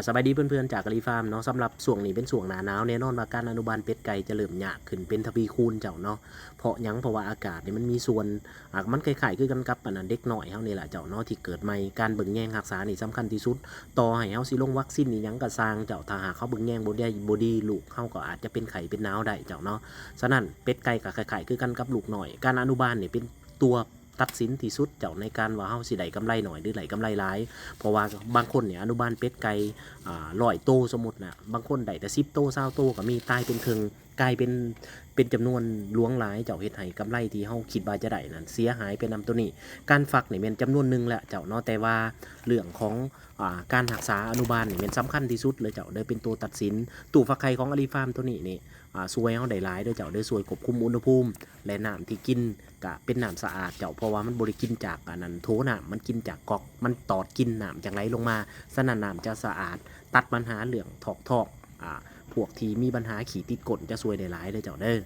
สบายดีเพื่อนๆจากกะลีฟาร์มเนาะสำหรับช่วงนี้เป็นช่วงหน้าหนาวแน่นอนว่าการอนุบาลเป็ดไก่จะเริ่มยากขึ้นเป็นทวีคูณเจ้าเนาะเพราะว่าอากาศนี่มันมีส่วนมันคล้ายๆคือกันกับอันนั้นเด็กน้อยเฮานี่แหละเจ้าเนาะที่เกิดใหม่การเบิ่งแยงรักษานี่สำคัญที่สุดต่อให้เฮาสิลงวัคซีนอีหยังก็สร้างเจ้าถ้าหากเขาเบิ่งแยงบ่ดีลูกเฮาก็อาจจะเป็นไข้เป็นหนาวได้เจ้าเนาะฉะนั้นเป็ดไก่ก็คล้ายๆคือกันกับลูกน้อยการอนุบาลนี่เป็นตัวตัดสินที่สุดเจ้าในการว่าเฮาสิได้กำไรหน่อยหรือได้กำไรหลายเพราะว่าบางคนเนี่ยอนุบาลเป็ดไก่ 100 โตสมมุตินะบางคนได้แต่10 โต20 โตก็มีตายเป็นครึ่งกลายเป็นจำนวนหลวงหลายเจ้าเฮ็ดให้กำไรที่เฮาคิดว่าจะได้นั้นเสียหายไปนำตัวนี้การฟักนี่แม่นจำนวนหนึงแหละเจ้าเนาะแต่ว่าเรื่องของการรักษาอนุบาลนี่แม่นสำคัญที่สุดเลยเจ้าเด้อเป็นตัวตัดสินตู้ฟักไข่ของอลีฟาร์มตัวนี้นี่ช่วยเฮาได้หลายเด้อเจ้าเด้อช่วยควบคุมอุณหภูมิและน้ำที่กินก็เป็นน้ำสะอาดเจ้าเพราะว่ามันบ่ได้กินจากอันนั้นโถน้ำมันกินจากก๊อกมันตอดกินน้ำจากไหลลงมาฉะนั้นน้ำจะสะอาด ตัดปัญหาเรื่องทอกพวกที่มีปัญหาขี่ติดกลจะซวยได้หลายเลยเจ้าเด้อ